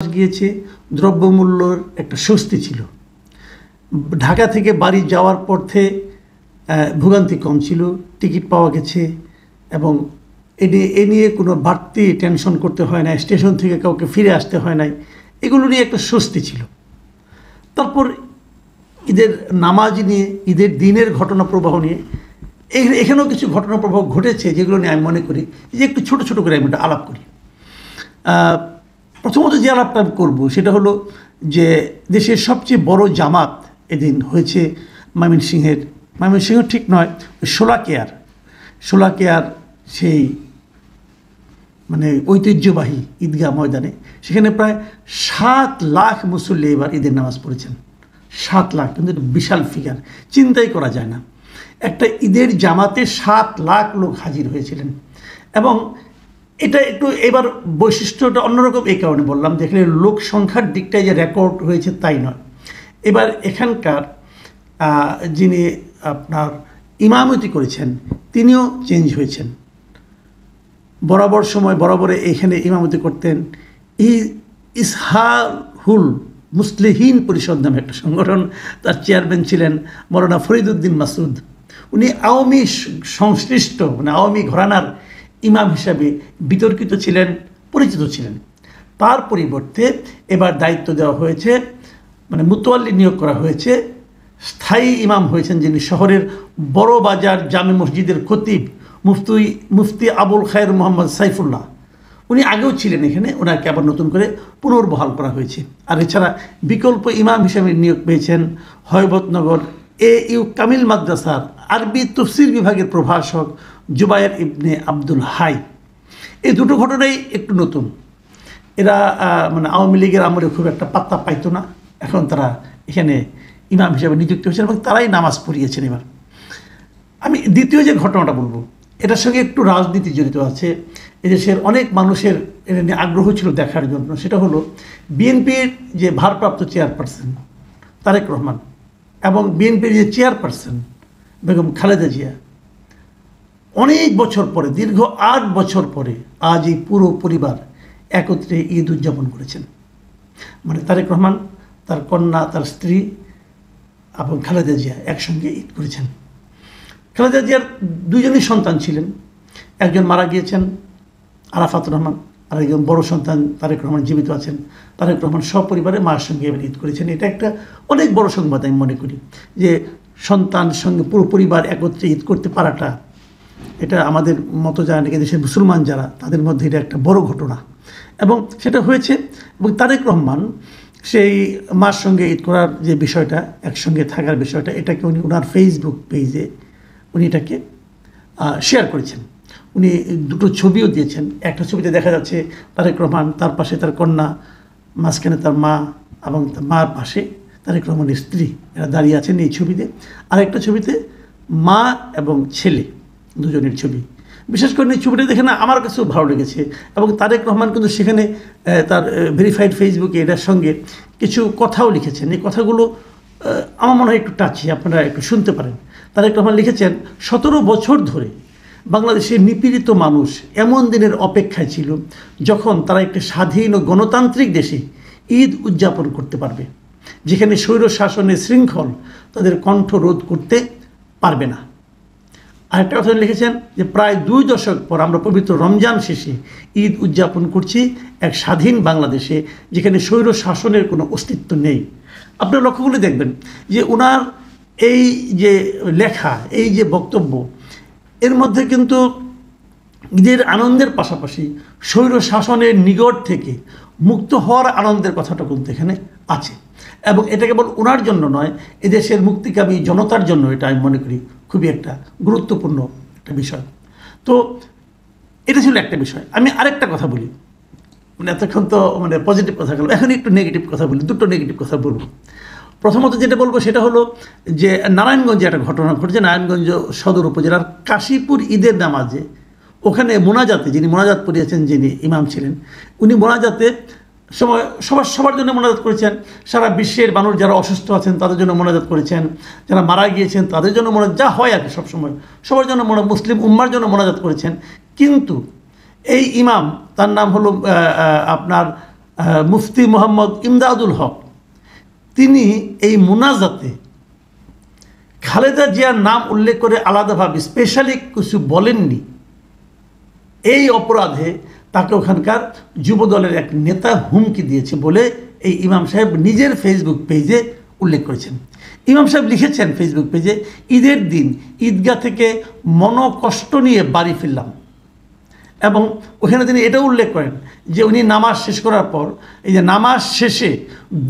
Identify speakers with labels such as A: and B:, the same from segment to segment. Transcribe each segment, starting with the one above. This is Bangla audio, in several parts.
A: গিয়েছে, দ্রব্যমূল্যর একটা স্বস্তি ছিল। ঢাকা থেকে বাড়ি যাওয়ার পথে ভোগান্তি কম ছিল, টিকিট পাওয়া গেছে এবং এ নিয়ে কোনো বাড়তি টেনশন করতে হয় না, স্টেশন থেকে কাউকে ফিরে আসতে হয় নাই, এগুলো নিয়ে একটা স্বস্তি ছিল। তারপর ঈদের নামাজ নিয়ে, ঈদের দিনের ঘটনা প্রবাহ নিয়ে এখানেও কিছু ঘটনা প্রবাহ ঘটেছে, যেগুলো নিয়ে আমি মনে করি যে একটু ছোট ছোট করে আমি একটা আলাপ করি। প্রথমত যে আলাপটা আমি করবো সেটা হলো যে দেশের সবচেয়ে বড় জামাত এদিন হয়েছে ময়মনসিংহ ঠিক নয়, শোলাকিয়ার সেই মানে ঐতিহ্যবাহী ঈদগাহ ময়দানে। সেখানে প্রায় 7 লাখ মুসল্লি এবার ঈদের নামাজ পড়েছেন। 7 লাখ, কিন্তু একটা বিশাল ফিগার, চিন্তাই করা যায় না। একটা ঈদের জামাতে 7 লাখ লোক হাজির হয়েছিলেন। এবং এটা একটু এবার বৈশিষ্ট্যটা অন্যরকম এই কারণে বললাম, দেখলে লোক সংখ্যার দিকটায় যে রেকর্ড হয়েছে তাই নয়। এবার এখানকার যিনি আপনার ইমামতি করেছেন তিনিও চেঞ্জ হয়েছেন। বরাবরে এখানে ইমামতি করতেন ইসহাহুল মুসলিহিন পরিষদ নামে একটা সংগঠন, তার চেয়ারম্যান ছিলেন মৌলানা ফরিদউদ্দিন মাসুদ। উনি আওয়ামী সংশ্লিষ্ট মানে আওয়ামী ঘরানার ইমাম হিসাবে বিতর্কিত ছিলেন, পরিচিত ছিলেন। তার পরিবর্তে এবার দায়িত্ব দেওয়া হয়েছে, মানে মুতওয়াল্লি নিয়োগ করা হয়েছে, স্থায়ী ইমাম হয়েছেন যিনি শহরের বড় বাজার জামে মসজিদের খতিব মুফতি আবুল খায়ের মোহাম্মদ সাইফুল্লাহ। উনি আগেও ছিলেন এখানে, ওনাকে আবার নতুন করে পুনর্বহাল করা হয়েছে। আর এছাড়া বিকল্প ইমাম হিসেবে নিয়োগ পেয়েছেন হয়বতনগর AU কামিল মাদ্রাসার আরবি তফসির বিভাগের প্রভাষক জুবায়ের ইবনে আব্দুল হাই। এই দুটো ঘটনাই একটু নতুন। এরা মানে আওয়ামী লীগের আমলে খুব একটা পাত্তা পাইতো না, এখন তারা এখানে ইমাম হিসেবে নিযুক্ত হয়েছেন এবং তারাই নামাজ পড়িয়েছেন। এবার আমি দ্বিতীয় যে ঘটনাটা বলবো, এটার সঙ্গে একটু রাজনীতি জড়িত আছে। এদেশের অনেক মানুষের এটা নিয়ে আগ্রহ ছিল দেখার জন্য। সেটা হলো বিএনপির যে ভারপ্রাপ্ত চেয়ারপারসন তারেক রহমান এবং বিএনপির যে চেয়ারপারসন বেগম খালেদা জিয়া অনেক বছর পরে, দীর্ঘ 8 বছর পরে আজ এই পুরো পরিবার একত্রে ঈদ উদযাপন করেছেন। মানে তারেক রহমান, তার কন্যা, তার স্ত্রী এবং খালেদা জিয়া একসঙ্গে ঈদ করেছেন। খালেদা জিয়ার 2জনই সন্তান ছিলেন, একজন মারা গিয়েছেন আরাফাতুর রহমান, আর একজন বড় সন্তান তারেক রহমান জীবিত আছেন। তারেক রহমান সপরিবারে মায়ের সঙ্গে এবার ঈদ করেছেন। এটা একটা অনেক বড় সংবাদ আমি মনে করি, যে সন্তান সঙ্গে পুরো পরিবার একত্রে ঈদ করতে পারাটা, এটা আমাদের মতো যারা নাকি দেশের মুসলমান যারা, তাদের মধ্যে এটা একটা বড় ঘটনা এবং সেটা হয়েছে। এবং তারেক রহমান সেই মার সঙ্গে ঈদ করার যে বিষয়টা, একসঙ্গে থাকার বিষয়টা, এটাকে উনি ওনার ফেসবুক পেজে উনি এটাকে শেয়ার করেছেন। উনি 2টো ছবিও দিয়েছেন। একটা ছবিতে দেখা যাচ্ছে তারেক রহমান, তার পাশে তার কন্যা, মাঝখানে তার মা এবং তার মার পাশে তারেক রহমানের স্ত্রী, এরা দাঁড়িয়ে আছেন এই ছবিতে। আরেকটা ছবিতে মা এবং ছেলে, 2জনের ছবি। বিশেষ করে এই ছবিটা দেখে না আমার কাছেও ভালো লেগেছে। এবং তারেক রহমান কিন্তু সেখানে তার ভেরিফাইড ফেসবুকে এটার সঙ্গে কিছু কথাও লিখেছেন। এই কথাগুলো আমার মনে হয় একটু টাচি, আপনারা একটু শুনতে পারেন। তারেক রহমান লিখেছেন, 17 বছর ধরে বাংলাদেশের নিপীড়িত মানুষ এমন দিনের অপেক্ষায় ছিল যখন তারা একটি স্বাধীন ও গণতান্ত্রিক দেশে ঈদ উদযাপন করতে পারবে, যেখানে স্বৈর শাসনের শৃঙ্খল তাদের কণ্ঠ রোধ করতে পারবে না। আরেকটা কথা লিখেছেন যে প্রায় 2 দশক পর আমরা পবিত্র রমজান শেষে ঈদ উদযাপন করছি এক স্বাধীন বাংলাদেশে, যেখানে স্বৈর শাসনের কোনো অস্তিত্ব নেই। আপনারা লক্ষ্য করে দেখবেন যে ওনার এই যে লেখা, এই যে বক্তব্য, এর মধ্যে কিন্তু ঈদের আনন্দের পাশাপাশি স্বৈর শাসনের নিগড় থেকে মুক্ত হওয়ার আনন্দের কথাটা কিন্তু এখানে আছে। এবং এটা কেবল ওনার জন্য নয়, এদেশের মুক্তিকামী জনতার জন্য এটা আমি মনে করি খুবই একটা গুরুত্বপূর্ণ একটা বিষয়। তো এটা ছিল একটা বিষয়। আমি আরেকটা কথা বলি, মানে এতক্ষণ তো মানে পজিটিভ কথা গেল, এখন একটু নেগেটিভ কথা বলি, 2টো নেগেটিভ কথা বলবো। প্রথমত যেটা বলবো সেটা হলো যে নারায়ণগঞ্জে একটা ঘটনা ঘটেছে। নারায়ণগঞ্জ সদর উপজেলার কাশীপুর ঈদের নামাজে, ওখানে মোনাজাতে যিনি মোনাজাত পড়িয়েছেন, যিনি ইমাম ছিলেন, উনি মোনাজাতে সময় সবার জন্য মোনাজাত করেছেন। সারা বিশ্বের মানুষ যারা অসুস্থ আছেন তাদের জন্য মোনাজাত করেছেন, যারা মারা গিয়েছেন তাদের জন্য মোনাজাত, যা হয় আর কি সবসময় সবার জন্য মুসলিম উম্মার জন্য মোনাজাত করেছেন। কিন্তু এই ইমাম, তার নাম হলো আপনার মুফতি মোহাম্মদ ইমদাদুল হক তিনি এই মুনাজাতে খালেদা জিয়ার নাম উল্লেখ করে আলাদাভাবে স্পেশালি কিছু বলেননি। এই অপরাধে তাকে ওখানকার যুবদলের এক নেতা হুমকি দিয়েছে বলে এই ইমাম সাহেব নিজের ফেসবুক পেজে উল্লেখ করেছেন। ইমাম সাহেব লিখেছেন ফেসবুক পেজে, ঈদের দিন ঈদগাহ থেকে মনোকষ্ট নিয়ে বাড়ি ফিরলাম, এবং ওখানে তিনি এটাও উল্লেখ করেন যে উনি নামাজ শেষ করার পর এই যে নামাজ শেষে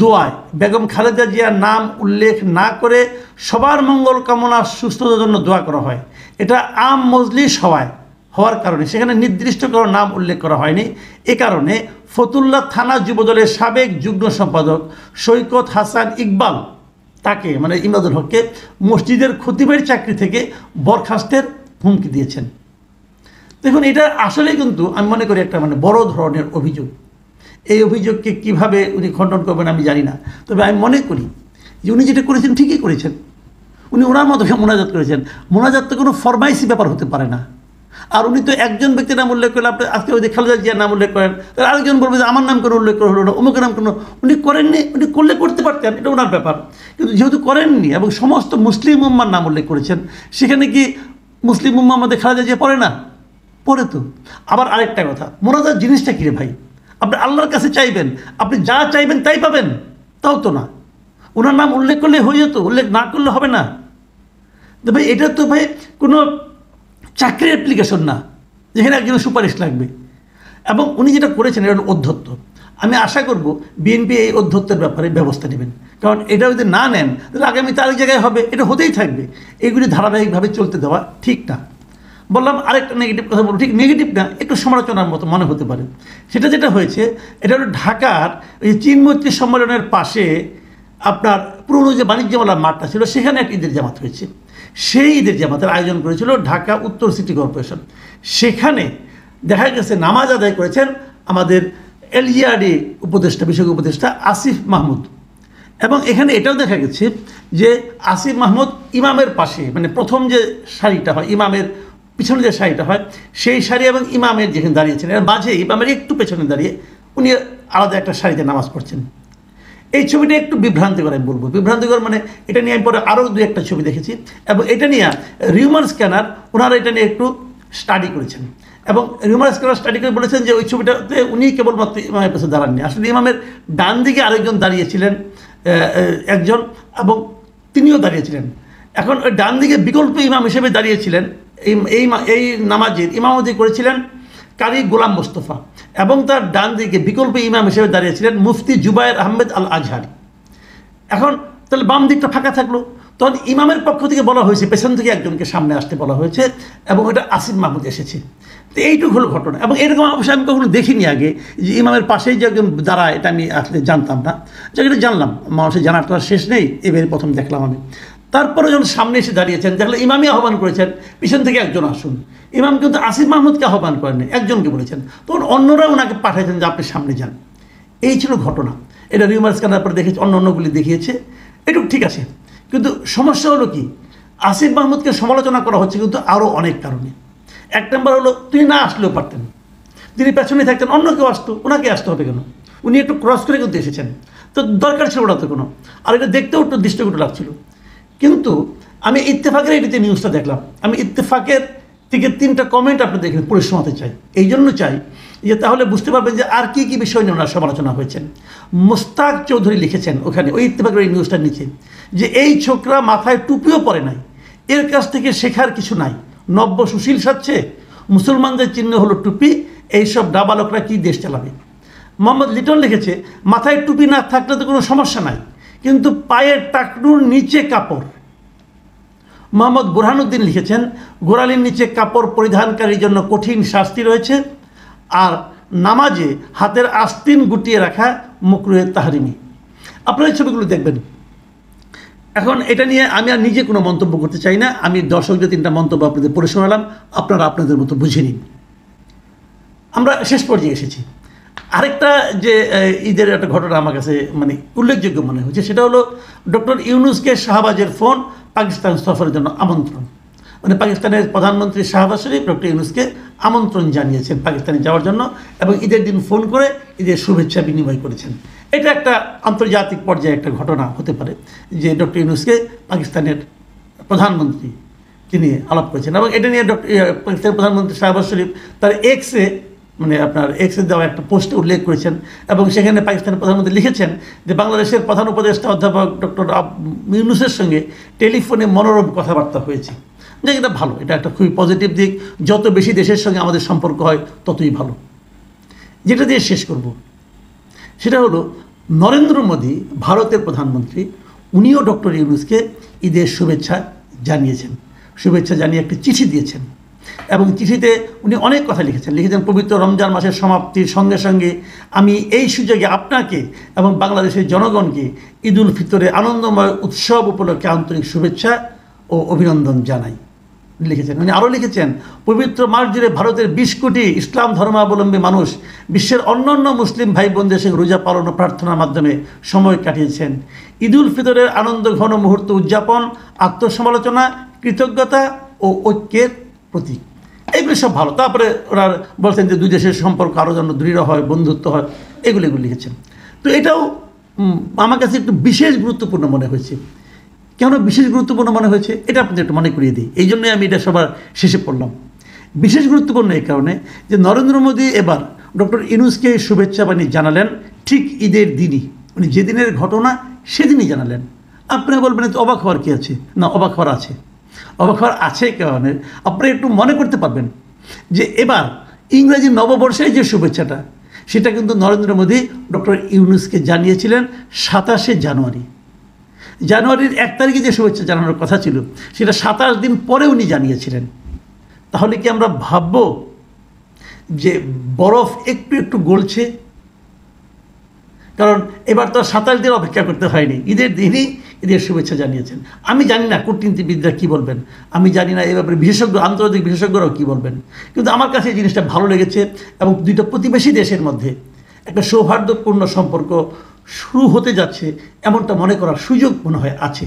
A: দোয়ায় বেগম খালেদা জিয়ার নাম উল্লেখ না করে সবার মঙ্গল কামনা সুস্থতার জন্য দোয়া করা হয়। এটা আম মজলিস হওয়ার কারণে সেখানে নির্দিষ্ট কোনো নাম উল্লেখ করা হয়নি। এ কারণে ফতুল্লাহ থানা যুবদলের সাবেক যুগ্ম সম্পাদক সৈকত হাসান ইকবাল তাকে মানে ইমদাদুল হককে মসজিদের খতিবের চাকরি থেকে বরখাস্তের হুমকি দিয়েছেন। দেখুন, এটা আসলে কিন্তু আমি মনে করি একটা বড় ধরনের অভিযোগ। এই অভিযোগকে কিভাবে উনি খণ্ডন করবেন আমি জানি না, তবে আমি মনে করি যে উনি যেটা করেছেন ঠিকই করেছেন। উনি ওনার মতো মোনাজাত করেছেন। মোনাজাত তো কোনো ফরমাইশি ব্যাপার হতে পারে না। আর উনি তো একজন ব্যক্তির নাম উল্লেখ করলে আপনি আজকে ওই যে খালেদা জিয়ার নাম উল্লেখ করেন, তাহলে আরেকজন বলবে যে আমার নাম কোনো উল্লেখ করা হলো না, অমুকের নাম কোনো উনি করেননি। উনি করলে করতে পারতেন, এটা ওনার ব্যাপার, কিন্তু যেহেতু করেননি এবং সমস্ত মুসলিম উম্মার নাম উল্লেখ করেছেন, সেখানে কি মুসলিম উম্মা আমাদের খালেদা জিয়া পড়ে না? পড়ে তো। আবার আরেকটা কথা, মোনাজাত জিনিসটা কী রে ভাই? আপনি আল্লাহর কাছে চাইবেন, আপনি যা চাইবেন তাই পাবেন, তাও তো না। ওনার নাম উল্লেখ করলে হয়ে যেত, উল্লেখ না করলে হবে না। তো ভাই এটা তো ভাই কোনো চাকরির অ্যাপ্লিকেশন না যেখানে একজনের সুপারিশ লাগবে। এবং উনি যেটা করেছেন এটা অধ্যত্ত। আমি আশা করব বিএনপি এই অধ্যত্তের ব্যাপারে ব্যবস্থা নেবেন, কারণ এটা যদি না নেন তাহলে আগামী তার জায়গায় হবে, এটা হতেই থাকবে। এগুলি ধারাবাহিকভাবে চলতে দেওয়া ঠিক না। বললাম আরেকটা নেগেটিভ কথা বলবো, ঠিক নেগেটিভ না, একটু সমালোচনার মতো মনে হতে পারে। সেটা যেটা হয়েছে, এটা হলো ঢাকার ওই চীন মৈত্রী সম্মেলনের পাশে আপনার পুরনো যে বাণিজ্য মেলার মাঠটা ছিল, সেখানে এক ঈদের জামাত হয়েছে। সেই ঈদের জামাতের আয়োজন করেছিল ঢাকা উত্তর সিটি কর্পোরেশন। সেখানে দেখা গেছে নামাজ আদায় করেছেন আমাদের এলজিআরডি উপদেষ্টা, বিষয়ক উপদেষ্টা আসিফ মাহমুদ। এবং এখানে এটাও দেখা গেছে যে আসিফ মাহমুদ ইমামের পাশে, মানে প্রথম যে সারিটা হয়, ইমামের পিছনে যে সারিটা হয়, সেই সারি এবং ইমামের যেখানে দাঁড়িয়েছেন এর মাঝে ইমামের একটু পেছনে দাঁড়িয়ে উনি আলাদা একটা সারিতে নামাজ পড়ছেন। এই ছবিটা একটু বিভ্রান্তিকর আমি বলবো। বিভ্রান্তিকর মানে এটা নিয়ে আমি পরে আরও দু একটা ছবি দেখেছি, এবং এটা নিয়ে রিউমার স্ক্যানার ওনারা এটা নিয়ে একটু স্টাডি করেছেন, এবং রিউমার স্ক্যানার স্টাডি করে বলেছেন যে ওই ছবিটাতে উনি কেবলমাত্র ইমামের পাশে দাঁড়াননি, আসলে ইমামের ডান দিকে আরেকজন দাঁড়িয়েছিলেন একজন, এবং তিনিও দাঁড়িয়েছিলেন। এখন ওই ডান দিকে বিকল্প ইমাম হিসেবে দাঁড়িয়েছিলেন এই নামাজের ইমামতি করেছিলেন কারি গোলাম মোস্তফা, এবং তার ডান দিকে বিকল্প ইমাম হিসেবে দাঁড়িয়েছিলেন মুফতি জুবায়ের আহমেদ আল আজহারি। এখন তাহলে বাম দিকটা ফাঁকা থাকলো, তখন ইমামের পক্ষ থেকে বলা হয়েছে পেছন থেকে একজনকে সামনে আসতে বলা হয়েছে, এবং ওটা আসিফ মাহমুদ এসেছে। তো এইটুকু হলো ঘটনা। এবং এরকম অবশ্যই আমি কখনো দেখিনি আগে যে ইমামের পাশেই যে একজন দাঁড়ায়, এটা আমি আসলে জানতাম না, যেটা জানলাম মানুষের জানার তো আর শেষ নেই, এবারে প্রথম দেখলাম আমি। তারপরে যখন সামনে এসে দাঁড়িয়েছেন দেখলে ইমামই আহ্বান করেছেন পিছন থেকে একজন আসুন। ইমাম কিন্তু আসিফ মাহমুদকে আহ্বান করেন, একজনকে বলেছেন, তখন অন্যরা ওনাকে পাঠিয়েছেন যে আপনি সামনে যান। এই ছিল ঘটনা। এটা রিউমার স্ক্যানার পরে দেখেছে, অন্যগুলি দেখিয়েছে, এটুকু ঠিক আছে। কিন্তু সমস্যা হলো কি, আসিফ মাহমুদকে সমালোচনা করা হচ্ছে কিন্তু আরও অনেক কারণে। এক নম্বর হলো তিনি না আসলেও পারতেন, তিনি পেছনে থাকতেন, অন্য কেউ আসতো, ওনাকে আসতে হবে কেন? উনি একটু ক্রস করে কিন্তু এসেছেন, তো দরকার ছিল না তো কোনো। আর এটা দেখতেও একটু দৃষ্টিকটু লাগছিল। কিন্তু আমি ইত্তেফাকের এটিতে নিউজটা দেখলাম, আমি ইত্তেফাকের থেকে 3টা কমেন্ট আপনি দেখেন পড়ে শোনাতে চাই। এই জন্য চাই যে তাহলে বুঝতে পারবেন যে আর কি বিষয় নিয়ে ওনার সমালোচনা হয়েছেন। মুস্তাক চৌধুরী লিখেছেন ওখানে ওই ইত্তেফাকের এই নিউজটার নিচে যে এই ছোকরা মাথায় টুপিও পরে নাই, এর কাছ থেকে শেখার কিছু নাই, নব্য সুশীল সাজছে, মুসলমানদের চিহ্ন হলো টুপি, এইসব ডাবালকরা কি দেশ চালাবে। মোহাম্মদ লিটন লিখেছে মাথায় টুপি না থাকলে তো কোনো সমস্যা নাই, কিন্তু পায়ের টাকনুর নিচে কাপড়। মোহাম্মদ বুরহানুদ্দিন লিখেছেন গোড়ালির নিচে কাপড় পরিধানকারীর জন্য কঠিন শাস্তি রয়েছে, আর নামাজে হাতের আস্তিন গুটিয়ে রাখা মাকরুহে তাহরিমি। আপনারা এই ছবিগুলো দেখবেন। এখন এটা নিয়ে আমি আর নিজে কোনো মন্তব্য করতে চাই না, আমি দর্শকদের 3টা মন্তব্য আপনাদের পড়ে শোনালাম, আপনারা আপনাদের মতো বুঝে নিন। আমরা শেষ পর্যায়ে এসেছি। আরেকটা যে ঈদের একটা ঘটনা আমার কাছে উল্লেখযোগ্য মনে হচ্ছে, সেটা হলো ডক্টর ইউনূসকে শাহবাজের ফোন, পাকিস্তান সফরের জন্য আমন্ত্রণ। মানে পাকিস্তানের প্রধানমন্ত্রী শাহবাজ শরীফ ডক্টর ইউনূসকে আমন্ত্রণ জানিয়েছেন পাকিস্তানে যাওয়ার জন্য, এবং ঈদের দিন ফোন করে ঈদের শুভেচ্ছা বিনিময় করেছেন। এটা একটা আন্তর্জাতিক পর্যায়ে একটা ঘটনা হতে পারে যে ডক্টর ইউনূসকে পাকিস্তানের প্রধানমন্ত্রী তিনি আলাপ করেছেন, এবং এটা নিয়ে পাকিস্তানের প্রধানমন্ত্রী শাহবাজ শরীফ তার এক্সে মানে আপনার এক্সে দেওয়া একটা পোস্টে উল্লেখ করেছেন, এবং সেখানে পাকিস্তানের প্রধানমন্ত্রী লিখেছেন যে বাংলাদেশের প্রধান উপদেষ্টা অধ্যাপক ডক্টর ইউনূসের সঙ্গে টেলিফোনে মনোরম কথাবার্তা হয়েছে। যে এটা ভালো, এটা একটা খুবই পজিটিভ দিক। যত বেশি দেশের সঙ্গে আমাদের সম্পর্ক হয় ততই ভালো। যেটা দিয়ে শেষ করব সেটা হলো নরেন্দ্র মোদী ভারতের প্রধানমন্ত্রী, উনিও ডক্টর ইউনূসকে ঈদের শুভেচ্ছা জানিয়েছেন, শুভেচ্ছা জানিয়ে একটি চিঠি দিয়েছেন, এবং চিঠিতে উনি অনেক কথা লিখেছেন পবিত্র রমজান মাসের সমাপ্তির সঙ্গে সঙ্গে আমি এই সুযোগে আপনাকে এবং বাংলাদেশের জনগণকে ঈদ উল ফিতরের আনন্দময় উৎসব উপলক্ষে আন্তরিক শুভেচ্ছা ও অভিনন্দন জানাই লিখেছেন। উনি আরও লিখেছেন, পবিত্র মাস জুড়ে ভারতের 20 কোটি ইসলাম ধর্মাবলম্বী মানুষ বিশ্বের অন্যান্য মুসলিম ভাই বোনদের সঙ্গে রোজা পালন ও প্রার্থনার মাধ্যমে সময় কাটিয়েছেন। ঈদ উল ফিতরের আনন্দ ঘন মুহূর্ত উদযাপন, আত্মসমালোচনা, কৃতজ্ঞতা ও ঐক্যের প্রতীক। এইগুলি সব ভালো। তারপরে ওরা বলছেন যে দুই দেশের সম্পর্ক আরও যেন দৃঢ় হয়, বন্ধুত্ব হয়, এগুলো লিখেছেন। তো এটাও আমার কাছে একটু বিশেষ গুরুত্বপূর্ণ মনে হয়েছে। কেন বিশেষ গুরুত্বপূর্ণ মনে হয়েছে এটা আপনাদের একটু মনে করিয়ে দিই, এই জন্যই আমি এটা সবার শেষে পড়লাম। বিশেষ গুরুত্বপূর্ণ এই কারণে যে নরেন্দ্র মোদী এবার ডক্টর ইউনূসকে শুভেচ্ছা বাণী জানালেন ঠিক ঈদের দিনই, উনি যেদিনের ঘটনা সেদিনই জানালেন। আপনারা বলবেন তো অবাক হওয়ার কী আছে? না, অবাক হওয়ার আছে। অবাক হওয়ার আছে কারণে আপনারা একটু মনে করতে পারবেন যে এবার ইংরেজি নববর্ষের যে শুভেচ্ছাটা সেটা কিন্তু নরেন্দ্র মোদী ডক্টর ইউনূসকে জানিয়েছিলেন 27শে জানুয়ারি। জানুয়ারির 1 তারিখে যে শুভেচ্ছা জানানোর কথা ছিল সেটা 27 দিন পরে উনি জানিয়েছিলেন। তাহলে কি আমরা ভাবব যে বরফ একটু একটু গলছে? কারণ এবার তো 27 দিন অপেক্ষা করতে হয়নি, ঈদের দিনই ঈদের শুভেচ্ছা জানিয়েছেন। আমি জানি না কূটনীতিবিদরা কী বলবেন, আমি জানি না এ ব্যাপারে বিশেষজ্ঞ আন্তর্জাতিক বিশেষজ্ঞরাও কী বলবেন, কিন্তু আমার কাছে এই জিনিসটা ভালো লেগেছে। এবং দুইটা প্রতিবেশী দেশের মধ্যে একটা সৌহার্দ্যপূর্ণ সম্পর্ক শুরু হতে যাচ্ছে এমনটা মনে করার সুযোগ মনে হয় আছে।